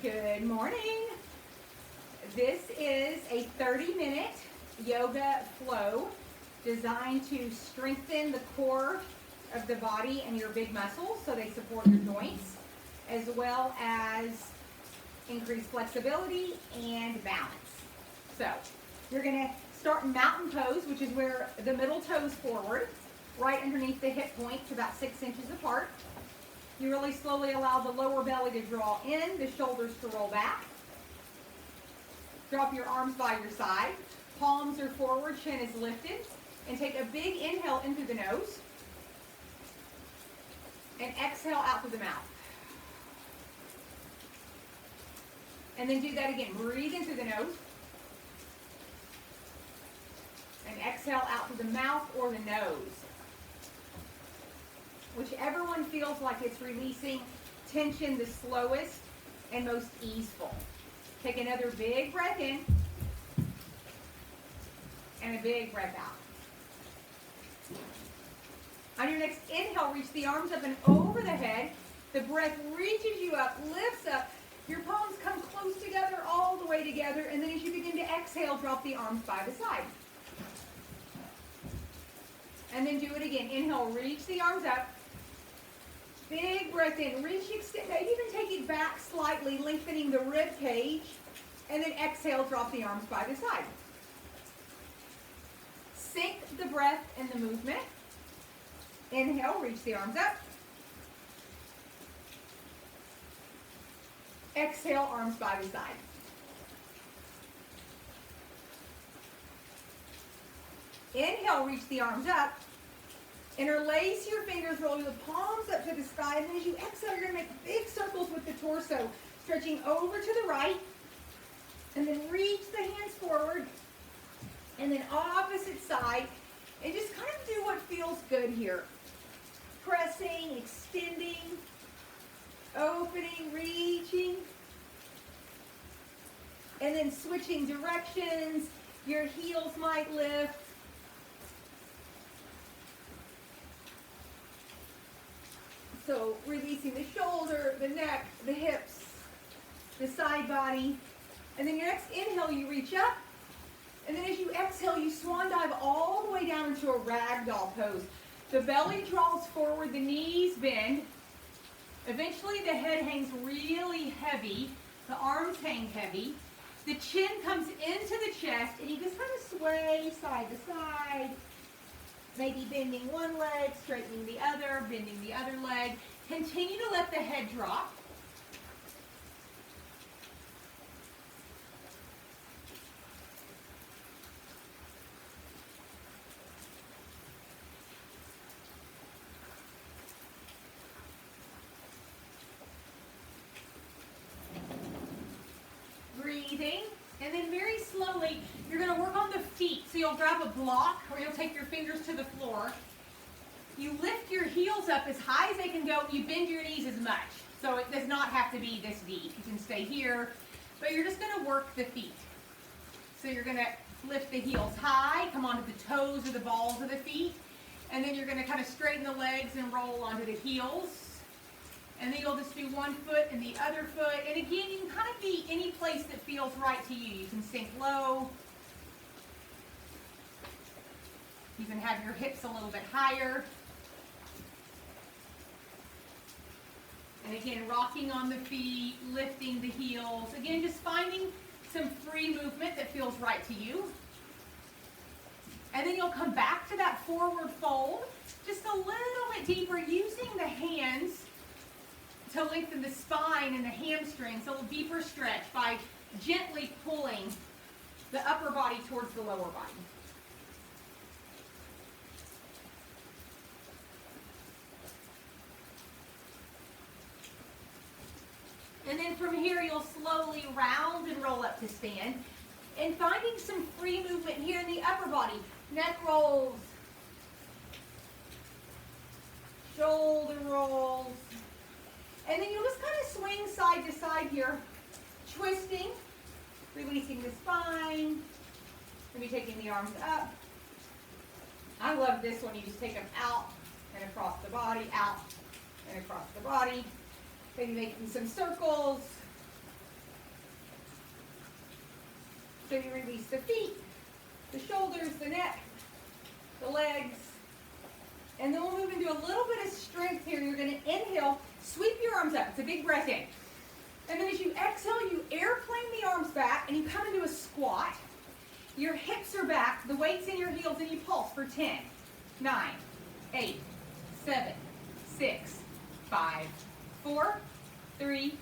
Good morning. This is a 30-minute yoga flow designed to strengthen the core of the body and your big muscles so they support your joints, as well as increase flexibility and balance. So you're going to start in mountain pose, which is where the middle toes forward, right underneath the hip points, about 6 inches apart. You really slowly allow the lower belly to draw in, the shoulders to roll back. Drop your arms by your side. Palms are forward, chin is lifted. And take a big inhale in through the nose. And exhale out through the mouth. And then do that again. Breathe in through the nose. And exhale out through the mouth or the nose. Whichever one feels like it's releasing tension the slowest and most easeful. Take another big breath in and a big breath out. On your next inhale, reach the arms up and over the head. The breath reaches you up, lifts up. Your palms come close together, all the way together. And then as you begin to exhale, drop the arms by the side. And then do it again. Inhale, reach the arms up. Big breath in, reach, extend, maybe even take it back slightly, lengthening the rib cage, and then exhale, drop the arms by the side. Sync the breath and the movement. Inhale, reach the arms up. Exhale, arms by the side. Inhale, reach the arms up. Interlace your fingers, roll the palms up to the sky, and then as you exhale, you're going to make big circles with the torso, stretching over to the right, and then reach the hands forward, and then opposite side, and just kind of do what feels good here. Pressing, extending, opening, reaching, and then switching directions. Your heels might lift. So releasing the shoulder, the neck, the hips, the side body. And then your next inhale, you reach up. And then as you exhale, you swan dive all the way down into a ragdoll pose. The belly draws forward, the knees bend. Eventually the head hangs really heavy. The arms hang heavy. The chin comes into the chest, and you just kind of sway side to side. Maybe bending one leg, straightening the other, bending the other leg. Continue to let the head drop. Breathing. And then very slowly, you're going to work on the feet. So you'll grab a block, or you'll take your fingers to the floor. You lift your heels up as high as they can go. You bend your knees as much. So it does not have to be this deep. You can stay here. But you're just going to work the feet. So you're going to lift the heels high, come onto the toes or the balls of the feet. And then you're going to kind of straighten the legs and roll onto the heels. And then you'll just do one foot and the other foot. And again, you can kind of be any place that feels right to you. You can sink low. You can have your hips a little bit higher. And again, rocking on the feet, lifting the heels. Again, just finding some free movement that feels right to you. And then you'll come back to that forward fold, just a little bit deeper, using the hands to lengthen the spine and the hamstrings, a little deeper stretch by gently pulling the upper body towards the lower body. And then from here, you'll slowly round and roll up to stand. And finding some free movement here in the upper body. Neck rolls, shoulder rolls. And then you'll just kind of swing side to side here, twisting, releasing the spine, maybe taking the arms up. I love this one. You just take them out and across the body, out and across the body. Maybe making some circles. So you release the feet, the shoulders, the neck, the legs. And then we'll move into a little bit of strength here. You're going to inhale, sweep your arms up. It's a big breath in. And then as you exhale, you airplane the arms back and you come into a squat. Your hips are back, the weight's in your heels, and you pulse for 10, 9, 8, 7, 6, 5, 4, 3,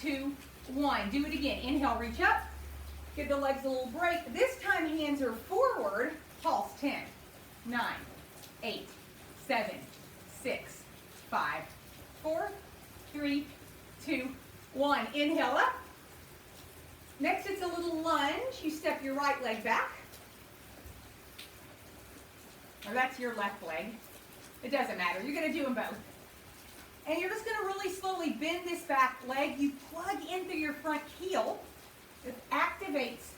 2, 1. Do it again. Inhale, reach up. Give the legs a little break. This time hands are forward. Pulse 10, 9, 8, 7, 6, 5, 4, 3, 2, 1. Inhale up. Next, it's a little lunge. You step your right leg back. Or that's your left leg. It doesn't matter. You're going to do them both. And you're just going to really slowly bend this back leg. You plug in through your front heel. It activates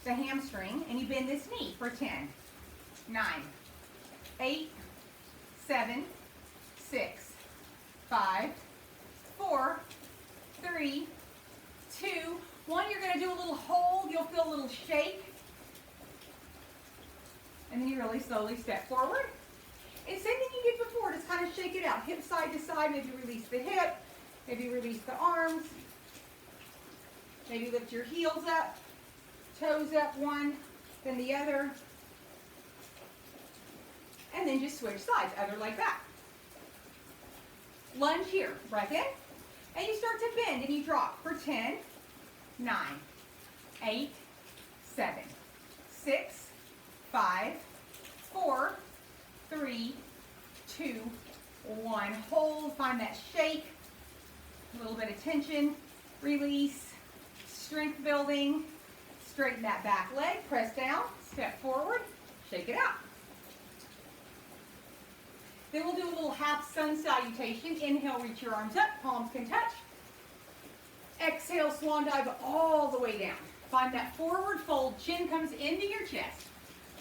the hamstring. And you bend this knee for 10, 9, 8, 7, 6, 5, 4, 3, 2, 1. You're going to do a little hold. You'll feel a little shake. And then you really slowly step forward. And same thing you did before, just kind of shake it out. Hip side to side, maybe release the hip, maybe release the arms. Maybe lift your heels up, toes up one, then the other. And then just switch sides, other leg back. Lunge here, breath in. And you start to bend and you drop for 10, 9, 8, 7, 6, 5, 4, 3, 2, 1. Hold, find that shake, a little bit of tension, release, strength building, straighten that back leg, press down, step forward, shake it out. Then we'll do a little half sun salutation. Inhale, reach your arms up, palms can touch. Exhale, swan dive all the way down. Find that forward fold, chin comes into your chest.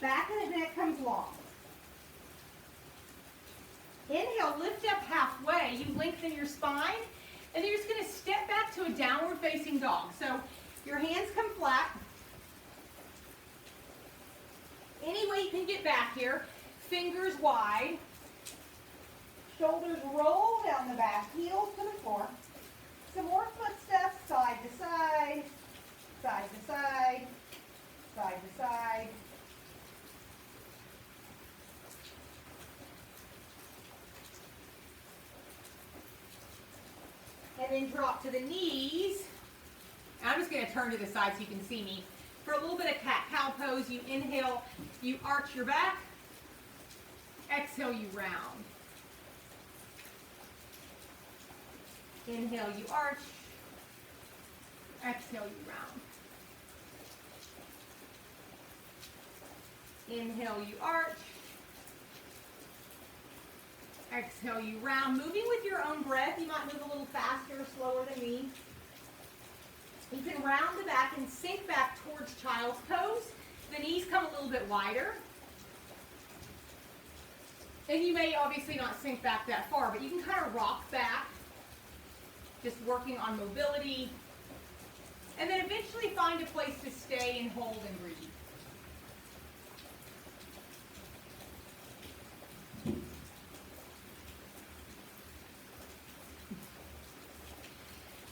Back of the neck comes long. Inhale, lift up halfway. You lengthen your spine. And then you're just going to step back to a downward facing dog. So your hands come flat. Any way you can get back here. Fingers wide. Shoulders roll down the back. Heels to the floor. Some more footsteps, side to side, side to side, side to side. And then drop to the knees. I'm just going to turn to the side so you can see me. For a little bit of cat-cow pose, you inhale, you arch your back. Exhale, you round. Inhale, you arch. Exhale, you round. Inhale, you arch. Exhale, you round. Moving with your own breath. You might move a little faster or slower than me. You can round the back and sink back towards child's pose. The knees come a little bit wider. And you may obviously not sink back that far, but you can kind of rock back, just working on mobility. And then eventually find a place to stay and hold and breathe.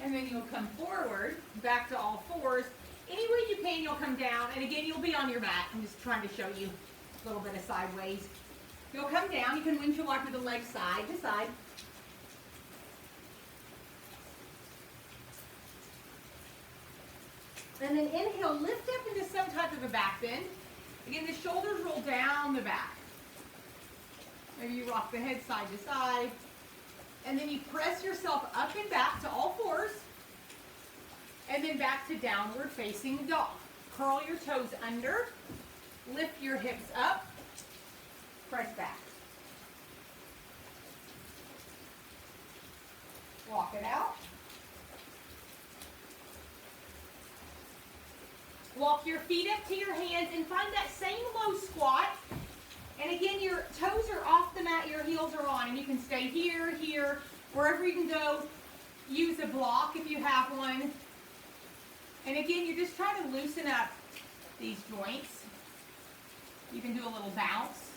And then you'll come forward, back to all fours. Any way you can, you'll come down. And again, you'll be on your mat. I'm just trying to show you a little bit of sideways. You'll come down. You can windshield wiper the legs side to side. And then inhale, lift up into some type of a back bend. Again, the shoulders roll down the back. Maybe you rock the head side to side. And then you press yourself up and back to all fours. And then back to downward facing dog. Curl your toes under. Lift your hips up. Press back. Walk it out. Walk your feet up to your hands and find that same low squat. And again, your toes are off the mat, your heels are on. And you can stay here, here, wherever you can go. Use a block if you have one. And again, you're just trying to loosen up these joints. You can do a little bounce.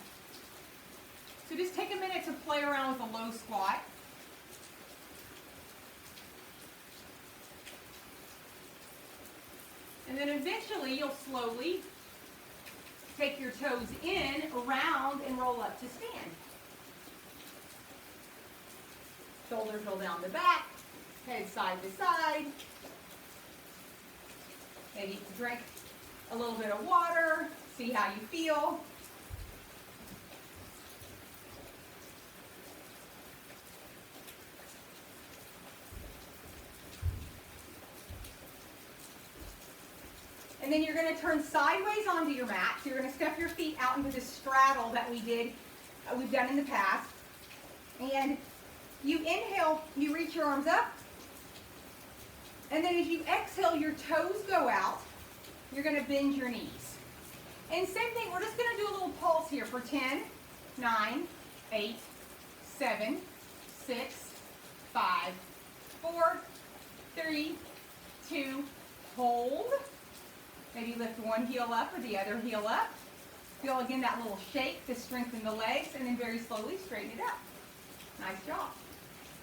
So just take a minute to play around with a low squat. And then eventually you'll slowly take your toes in, around, and roll up to stand. Shoulders roll down the back, head side to side. Maybe drink a little bit of water, see how you feel. And then you're going to turn sideways onto your mat. So you're going to step your feet out into the straddle that we've done in the past. And you inhale, you reach your arms up. And then as you exhale, your toes go out. You're going to bend your knees. And same thing, we're just going to do a little pulse here for 10, 9, 8, 7, 6, 5, 4, 3, 2, hold. Maybe lift one heel up or the other heel up. Feel again that little shake to strengthen the legs, and then very slowly straighten it up. Nice job.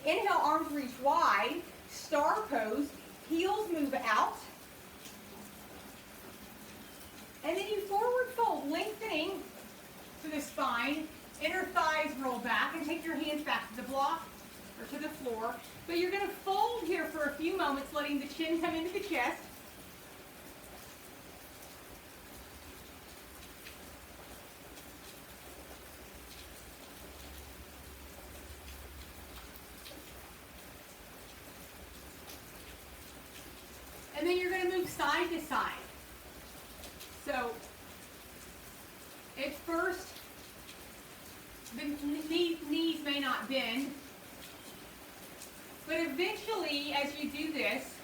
Inhale, arms reach wide, star pose, heels move out. And then you forward fold, lengthening to the spine, inner thighs roll back, and take your hands back to the block or to the floor. But you're going to fold here for a few moments, letting the chin come into the chest. And then you're going to move side to side. So, at first, the knees may not bend, but eventually, as you do this,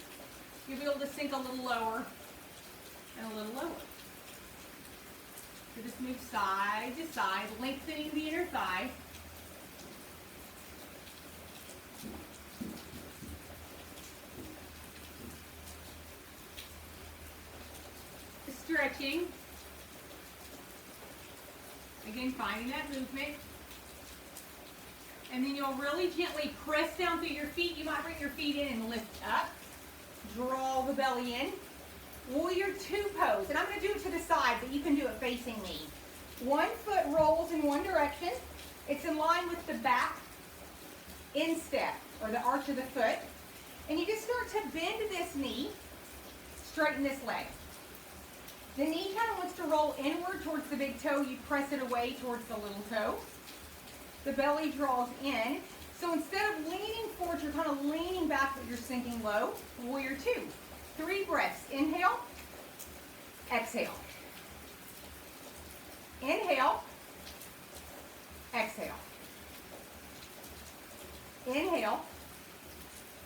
you'll be able to sink a little lower and a little lower. So just move side to side, lengthening the inner thigh. Stretching. Again, finding that movement. And then you'll really gently press down through your feet. You might bring your feet in and lift up. Draw the belly in. Warrior two pose. And I'm going to do it to the side, but you can do it facing me. One foot rolls in one direction. It's in line with the back instep, or the arch of the foot. And you just start to bend this knee, straighten this leg. The knee kind of wants to roll inward towards the big toe. You press it away towards the little toe. The belly draws in. So instead of leaning forward, you're kind of leaning back, but you're sinking low. Warrior two. 3 breaths. Inhale. Exhale. Inhale. Exhale. Inhale.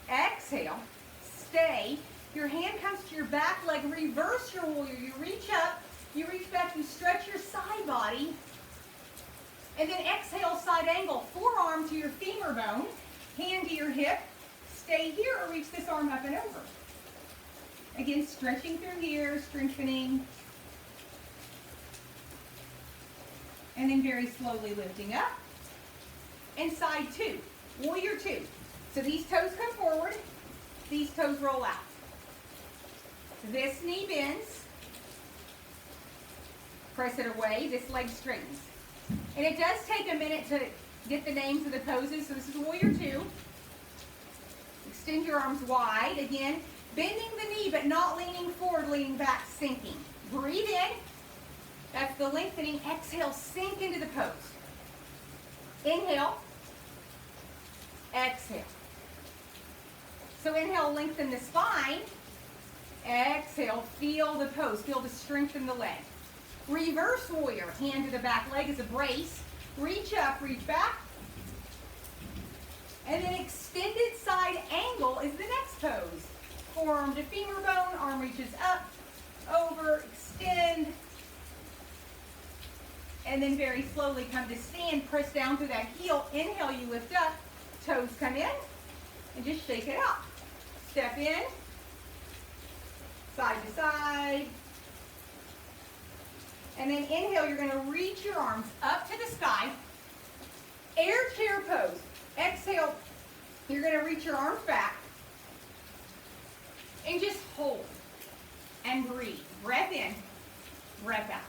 Exhale. Stay. Your hand comes to your back leg. Reverse your warrior. You reach up. You reach back. You stretch your side body. And then exhale, side angle. Forearm to your femur bone. Hand to your hip. Stay here or reach this arm up and over. Again, stretching through here, strengthening. And then very slowly lifting up. And side two. Warrior two. So these toes come forward. These toes roll out. This knee bends. Press it away. This leg straightens. And it does take a minute to get the names of the poses. So this is Warrior two. Extend your arms wide. Again, bending the knee but not leaning forward, leaning back, sinking. Breathe in. That's the lengthening. Exhale, sink into the pose. Inhale. Exhale. So inhale, lengthen the spine. Exhale, feel the pose. Feel the strength in the leg. Reverse warrior. Hand to the back leg as a brace. Reach up, reach back. And then extended side angle is the next pose. Forearm to femur bone, arm reaches up, over, extend. And then very slowly come to stand. Press down through that heel. Inhale, you lift up. Toes come in. And just shake it out. Step in. Side to side. And then inhale, you're going to reach your arms up to the sky. Air chair pose. Exhale, you're going to reach your arms back. And just hold and breathe. Breath in, breath out.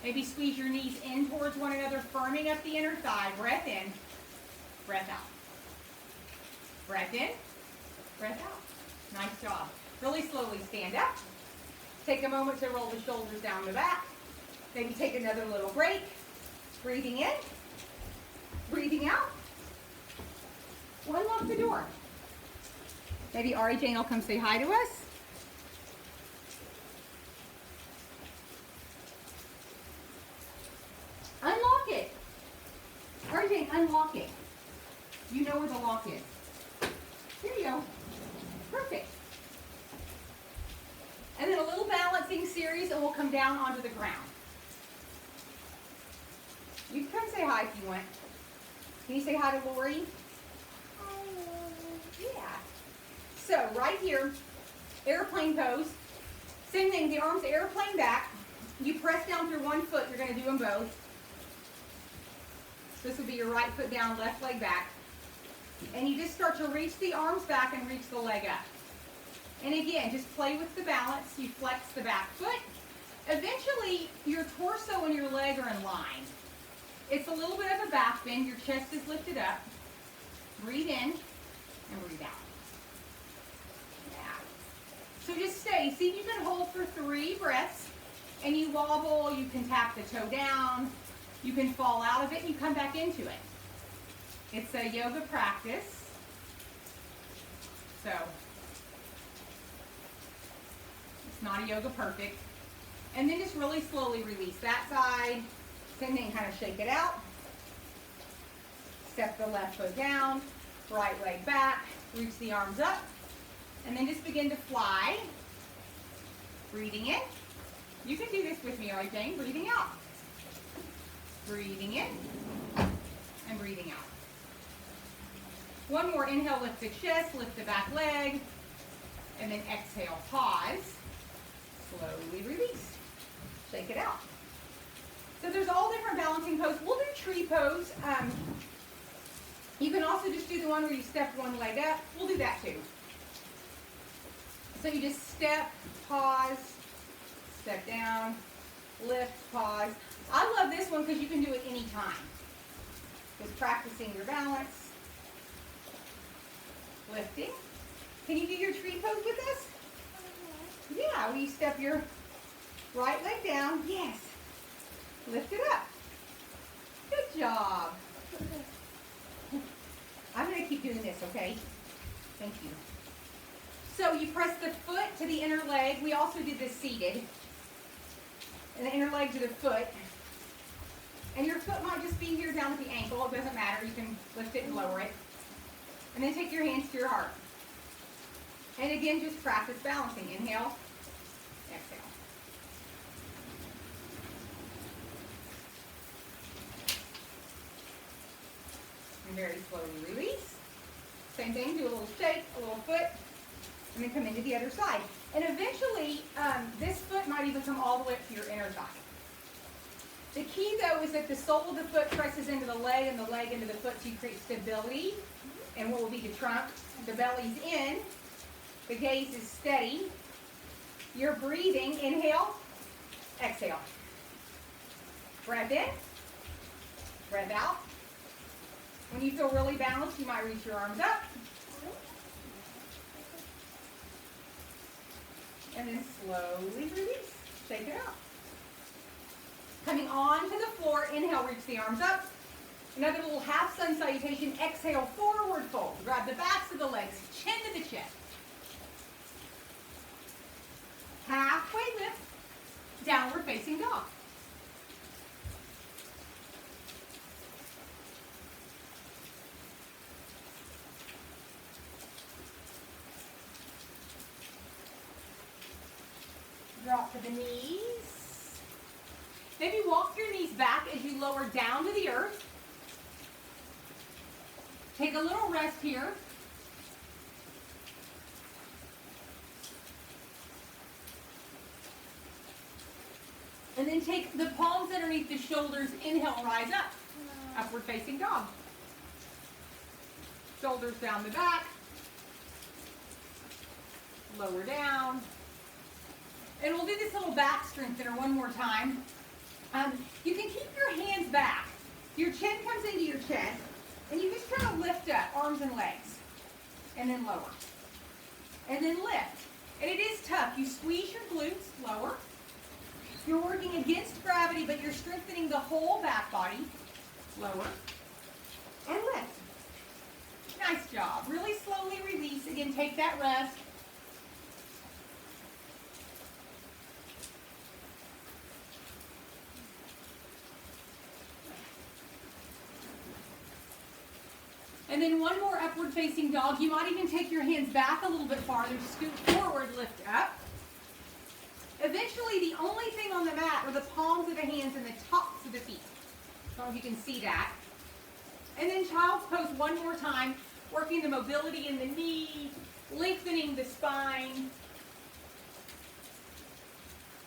Maybe squeeze your knees in towards one another, firming up the inner thigh. Breath in, breath out. Breath in, breath out. Nice job. Really slowly stand up. Take a moment to roll the shoulders down the back. Maybe take another little break. Breathing in, breathing out. Unlock the door. Maybe Ari Jane will come say hi to us. Unlock it. Ari Jane, unlock it. You know where the lock is. Here you go. Perfect. And then a little balancing series, and we'll come down onto the ground. You can come say hi if you want. Can you say hi to Lori? Yeah. So right here, airplane pose. Same thing, the arms airplane back. You press down through one foot, you're going to do them both. This will be your right foot down, left leg back. And you just start to reach the arms back and reach the leg up. And again, just play with the balance. You flex the back foot. Eventually, your torso and your leg are in line. It's a little bit of a back bend. Your chest is lifted up. Breathe in and breathe out. Yeah. So just stay. See if you can hold for 3 breaths. And you wobble. You can tap the toe down. You can fall out of it and you come back into it. It's a yoga practice. So, it's not a yoga perfect. And then just really slowly release that side. Same thing, kind of shake it out. Step the left foot down, right leg back, reach the arms up, and then just begin to fly. Breathing in. You can do this with me, all right, Jane? Breathing out. Breathing in and breathing out. One more, inhale, lift the chest, lift the back leg, and then exhale, pause, slowly release. Shake it out. So there's all different balancing poses. We'll do tree pose. You can also just do the one where you step one leg up. We'll do that too. So you just step, pause, step down, lift, pause. I love this one because you can do it anytime. Just practicing your balance. Lifting. Can you do your tree pose with us? Yeah, will you step your right leg down? Yes. Lift it up. Good job. I'm going to keep doing this, okay? Thank you. So you press the foot to the inner leg. We also did this seated. And the inner leg to the foot. And your foot might just be here down at the ankle. It doesn't matter. You can lift it and lower it. And then take your hands to your heart. And again, just practice balancing. Inhale, exhale. And very slowly release. Same thing, do a little shake, a little foot, and then come into the other side. And eventually, this foot might even come all the way up to your inner thigh. The key, though, is that the sole of the foot presses into the leg and the leg into the foot so you create stability. And what will be the trunk. The belly's in. The gaze is steady. You're breathing. Inhale. Exhale. Breath in. Breath out. When you feel really balanced, you might reach your arms up. And then slowly release. Shake it out. Coming onto the floor. Inhale, reach the arms up. Another little half sun salutation. Exhale, forward fold. Grab the backs of the legs, chin to the chest. Halfway lift, downward facing dog. Drop to the knees. Maybe walk your knees back as you lower down to the earth. Take a little rest here. And And then take the palms underneath the shoulders. Inhale, rise up. Upward facing dog. Shoulders down the back. Lower down. And we'll do this little back strengthener one more time. You can keep your hands back. Your chin comes into your chest. And you just try to lift up, arms and legs. And then lower. And then lift. And it is tough. You squeeze your glutes, lower. You're working against gravity, but you're strengthening the whole back body. Lower. And lift. Nice job. Really slowly release. Again, take that rest. And then one more upward facing dog. You might even take your hands back a little bit farther, scoot forward, lift up. Eventually, the only thing on the mat are the palms of the hands and the tops of the feet. I don't know if you can see that. And then child's pose one more time, working the mobility in the knee, lengthening the spine.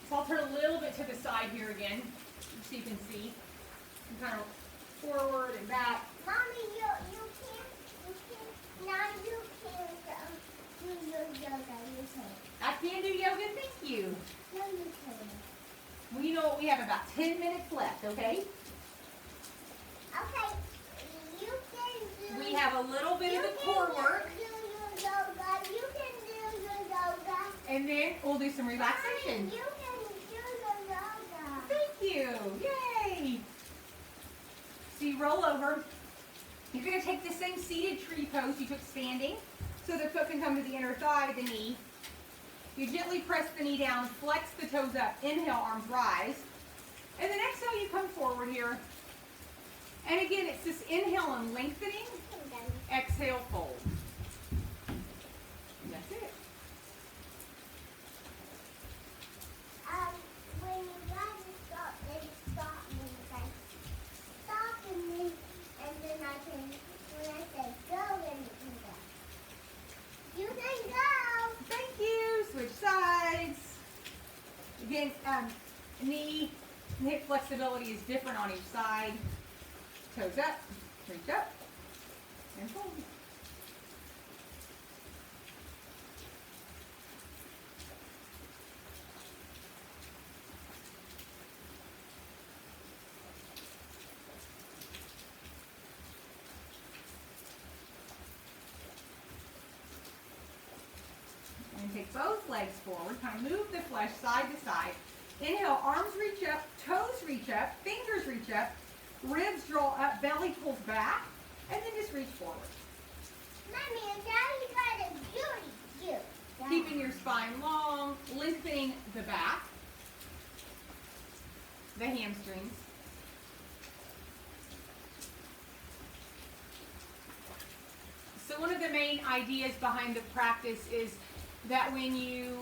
So I'll turn a little bit to the side here again, so you can see. And kind of forward and back. Mommy, you can't, now you can't do your yoga, you can't. I can do yoga, thank you. No, you can't. Well, you know what, we have about 10 minutes left, okay? Okay, you can do. We have a little bit of the core work. You can do your yoga, you can do your yoga. And then we'll do some relaxation. Mommy, you can do your yoga. Thank you, yay. So you roll over. You're going to take the same seated tree pose you took standing, so the foot can come to the inner thigh, the knee. You gently press the knee down, flex the toes up, inhale, arms rise. And then exhale, you come forward here. And again, it's this inhale and lengthening, exhale, fold. And that's it. When you guys stop, then stop me, guys. Stop me, and then I can, when I say go, then you can go. You can go! Thank you. Switch sides. Again, knee and hip flexibility is different on each side. Toes up, reach up, and fold. And take both legs forward, kind of move the flesh side to side. Inhale, arms reach up, toes reach up, fingers reach up, ribs draw up, belly pulls back, and then just reach forward. Mommy and Daddy got a beauty cute. Keeping your spine long, lengthening the back, the hamstrings. So one of the main ideas behind the practice is that when you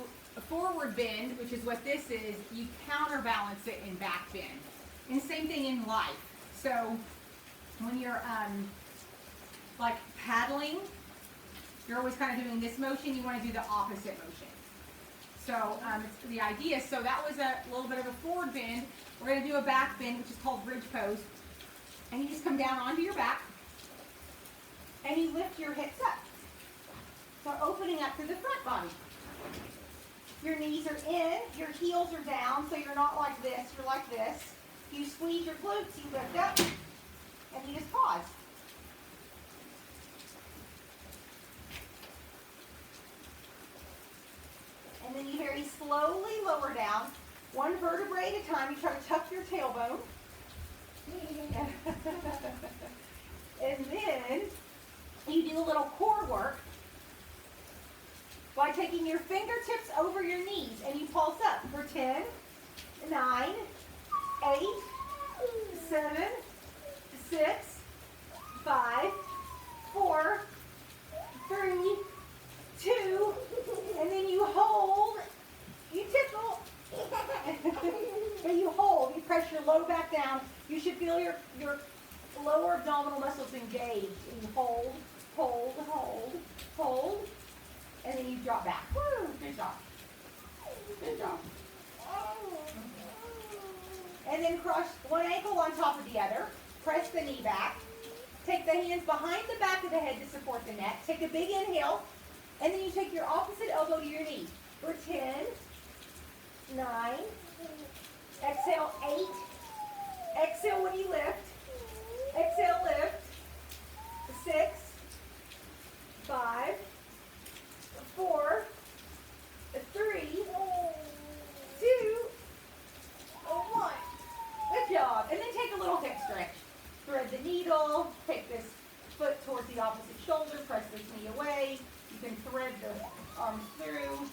forward bend, which is what this is, you counterbalance it in back bend. And same thing in life. So when you're like paddling, you're always kind of doing this motion, you want to do the opposite motion. So it's the idea, so that was a little bit of a forward bend. We're going to do a back bend, which is called bridge pose. And you just come down onto your back, and you lift your hips up. So opening up to the front body. Your knees are in, your heels are down, so you're not like this, you're like this. You squeeze your glutes, you lift up, and you just pause. And then you very slowly lower down, one vertebrae at a time. You try to tuck your tailbone. And then you do a little core work by taking your fingertips over your knees, and you pulse up for 10, 9, 8, 7, 6, 5, 4, 3, 2, and then you hold, you tickle, and you hold, you press your low back down. You should feel your lower abdominal muscles engaged, and you hold, hold, hold, hold, and then you drop back. Woo, good job. Good job. And then cross one ankle on top of the other. Press the knee back. Take the hands behind the back of the head to support the neck. Take a big inhale. And then you take your opposite elbow to your knee. For 10, 9, exhale 8. Exhale when you lift. Exhale, lift. 6, 5, 4, 3, 2, 1. Good job. And then take a little hip stretch. Thread the needle. Take this foot towards the opposite shoulder. Press this knee away. You can thread the arms through.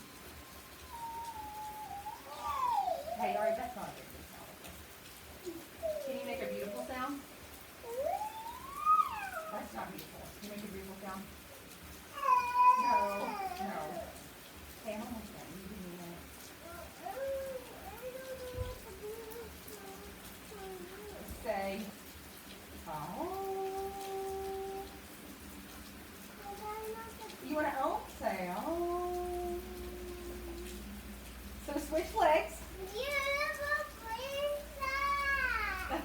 Hey, all right, that's not a very good sound. Can you make a beautiful sound? That's not beautiful. Can you make a beautiful sound? No, no. Hey, I'm almost done. You give me a minute. Say, oh. You want to oh? Say, oh. So switch legs.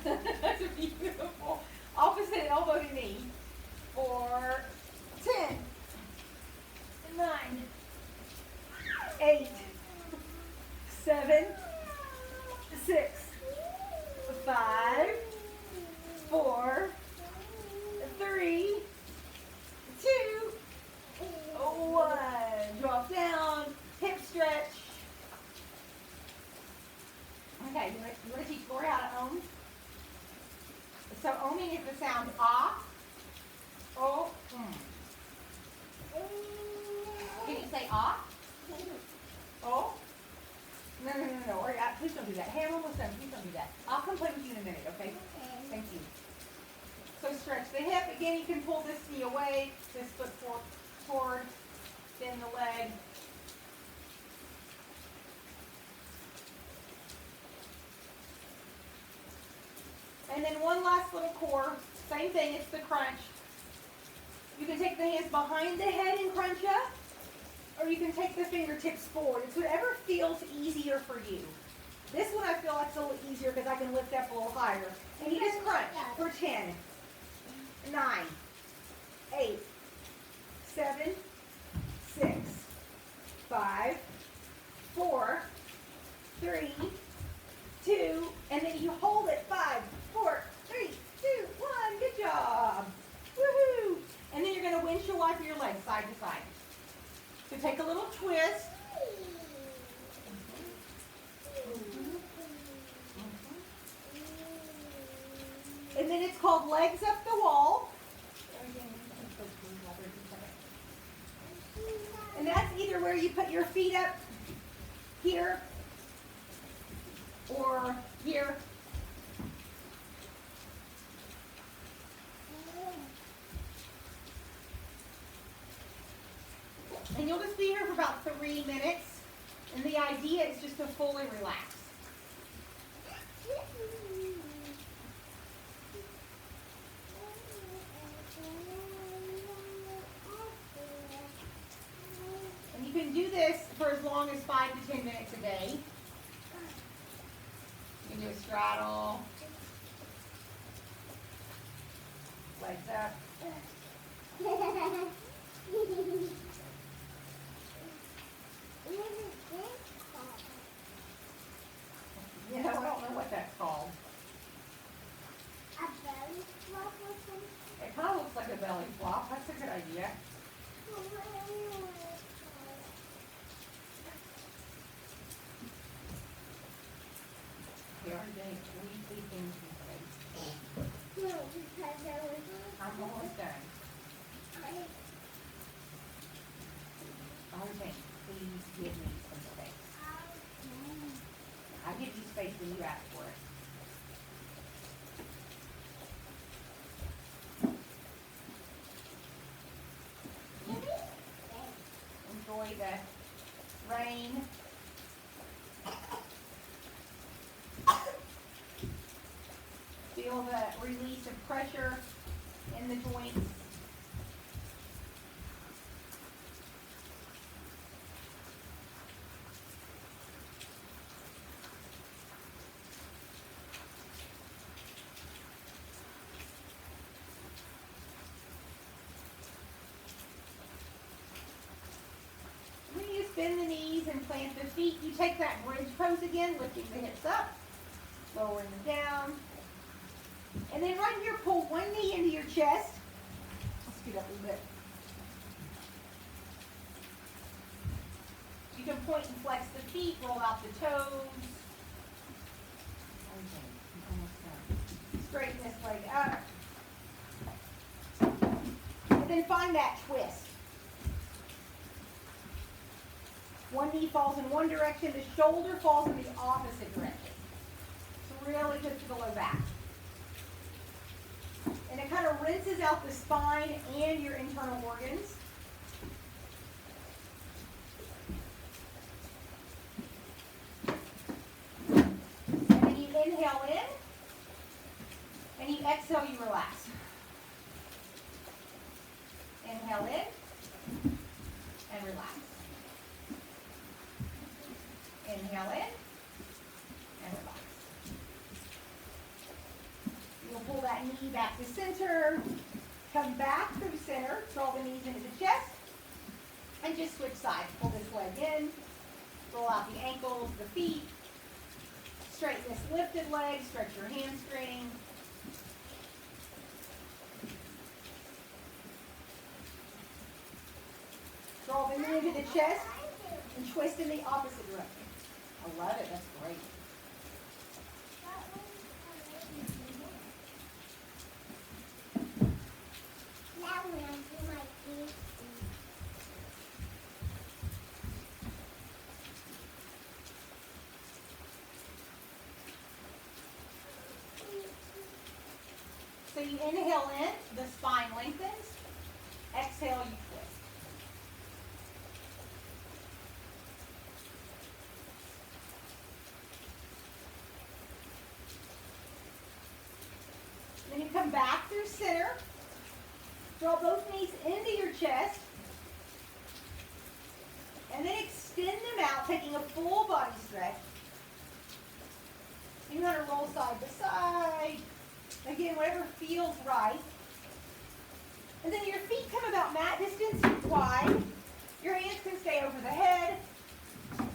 That's beautiful. Opposite elbow to knee. For 10, 9, 8, 7, 6, 5, 4, 3, 2, 1. Drop down. Hip stretch. Okay, you want to teach Lori how to ohm? So ohming is the sound ah, oh, Can you say ah? Oh? No. Or, please don't do that. Hey, I'm almost done. Please don't do that. I'll come play with you in a minute, okay? Thank you. So stretch the hip. Again, you can pull this knee away, this foot forward, bend the leg. And then one last little core. Same thing, it's the crunch. You can take the hands behind the head and crunch up, or you can take the fingertips forward. It's whatever feels easier for you. This one I feel like it's a little easier because I can lift up a little higher. And you just crunch for 10, 9, 8, 7, 6, 5, 4, 3, 2, and then you hold it 5, 4, 3, 2, 1. Good job. Woohoo! And then you're going to windshield wiper your legs side to side. So take a little twist. And then it's called legs up the wall. And that's either where you put your feet up here or here. And you'll just be here for about 3 minutes. And the idea is just to fully relax. And you can do this for as long as 5 to 10 minutes a day. You can do a straddle. Legs up. Yeah, I don't know what that's called. A belly flop or something? It kind of looks like a belly flop. That's a good idea. They are doing 3 things these days. No, because there was... I'm almost done. Okay, please give me some space. I give you space when you ask for it. Enjoy the rain. Feel the release of pressure in the joints. plant the feet. You take that bridge pose again, lifting the hips up, lowering them down. And then right here, pull one knee into your chest. I'll scoot up a little bit. You can point and flex the feet, roll out the toes. Straighten this leg up. And then find that twist. One knee falls in one direction, the shoulder falls in the opposite direction. It's really good for the low back. And it kind of rinses out the spine and your internal organs. And then you inhale in, and you exhale, you relax. Inhale in, and relax. Inhale in, and relax. You'll pull that knee back to center, come back through center, draw the knees into the chest, and just switch sides. Pull this leg in, roll out the ankles, the feet, straighten this lifted leg, stretch your hamstring. Draw the knee into the chest and twist in the opposite direction. I love it, that's great. Now when I do my feet, So you inhale in, the spine lengthens. Exhale, you twist. Then you come back through center. Draw both knees into your chest. And then extend them out, taking a full body stretch. You're going to roll side to side. Again, whatever feels right. And then your feet come about mat distance wide. Your hands can stay over the head.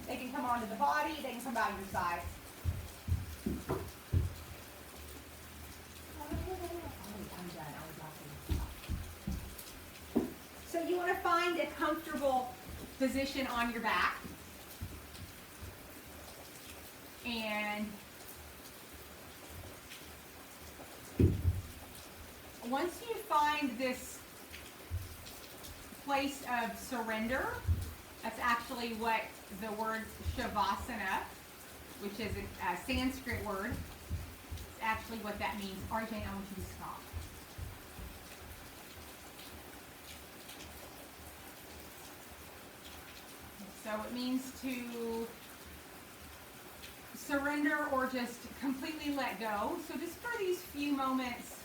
They can come onto the body. They can come out your side. So you want to find a comfortable position on your back. And once you find this place of surrender, that's actually what the word Shavasana, which is a Sanskrit word, is actually what that means. RJ, I want you to stop. So it means to surrender or just completely let go. So just for these few moments,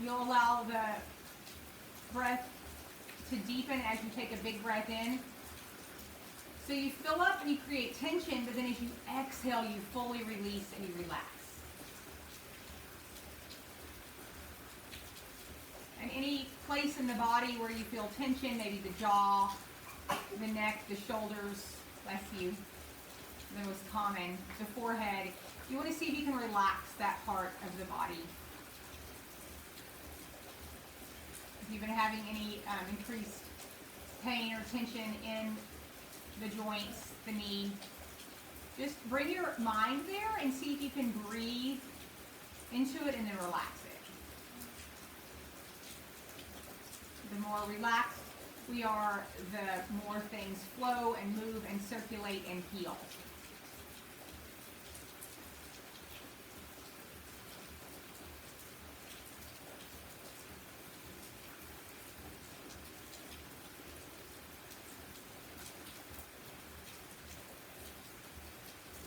you'll allow the breath to deepen as you take a big breath in. So you fill up and you create tension, but then as you exhale, you fully release and you relax. And any place in the body where you feel tension, maybe the jaw, the neck, the shoulders, bless you, the most common, the forehead, you want to see if you can relax that part of the body. If you've been having any increased pain or tension in the joints, the knee, just bring your mind there and see if you can breathe into it and then relax it. The more relaxed we are, the more things flow and move and circulate and heal.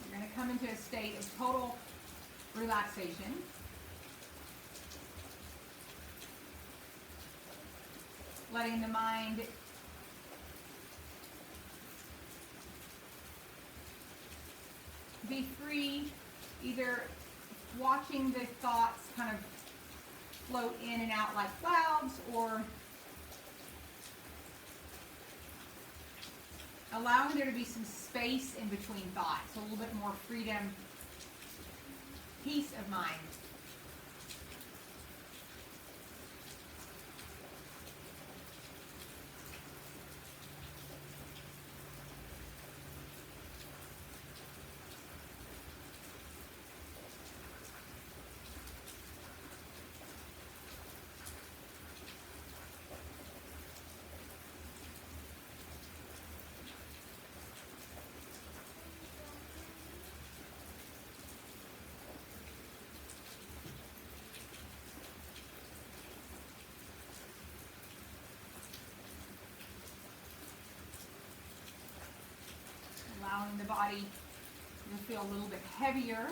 You're going to come into a state of total relaxation. Letting the mind be free, either watching the thoughts kind of float in and out like clouds, or allowing there to be some space in between thoughts, a little bit more freedom, peace of mind. Allowing the body to feel a little bit heavier.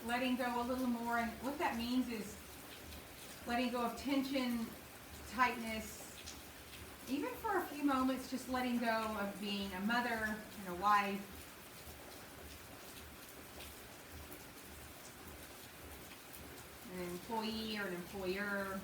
Letting go a little more, and what that means is letting go of tension, tightness, even for a few moments, just letting go of being a mother and a wife. An employee or an employer.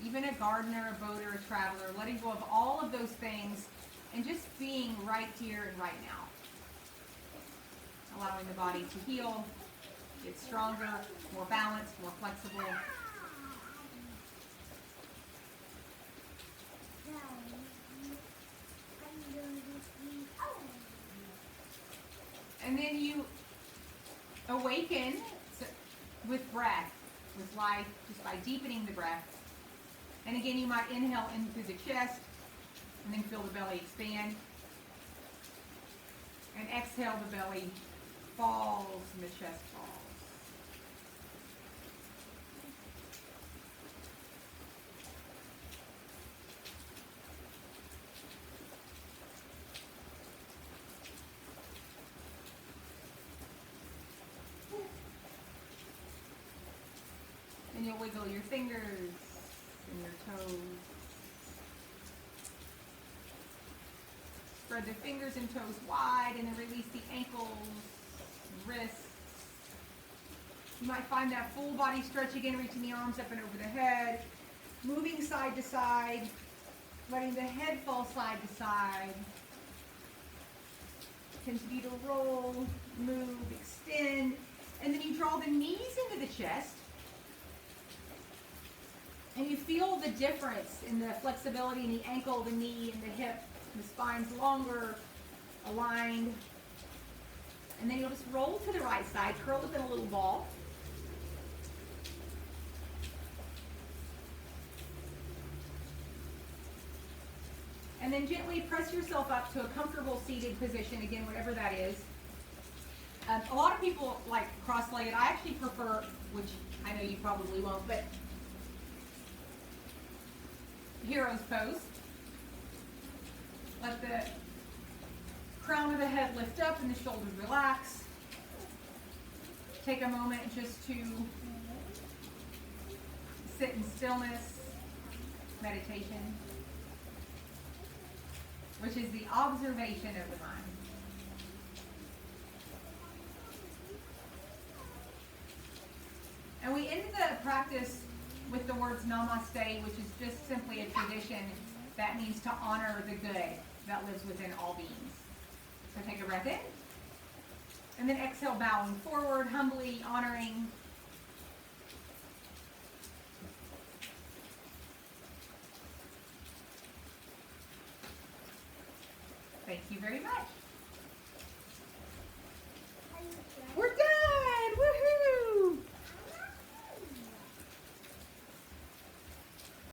Even a gardener, a boater, a traveler, letting go of all of those things and just being right here and right now. Allowing the body to heal, get stronger, more balanced, more flexible. And then you awaken with breath, with life, just by deepening the breath. And again, you might inhale in through the chest and then feel the belly expand. And exhale, the belly falls and the chest falls. And you'll wiggle your fingers and your toes. Spread the fingers and toes wide and then release the ankles and wrists. You might find that full body stretch again, reaching the arms up and over the head, moving side to side, letting the head fall side to side. Continue to roll, move, extend, and then you draw the knees into the chest. And you feel the difference in the flexibility in the ankle, the knee, and the hip. The spine's longer, aligned. And then you'll just roll to the right side, curl up in a little ball. And then gently press yourself up to a comfortable seated position, again, whatever that is. A lot of people like cross-legged. I actually prefer, which I know you probably won't, but hero's pose. Let the crown of the head lift up and the shoulders relax. Take a moment just to sit in stillness, meditation, which is the observation of the mind. And we end the practice with the words namaste, which is just simply a tradition that means to honor the good that lives within all beings. So take a breath in, and then exhale, bowing forward, humbly honoring. Thank you very much.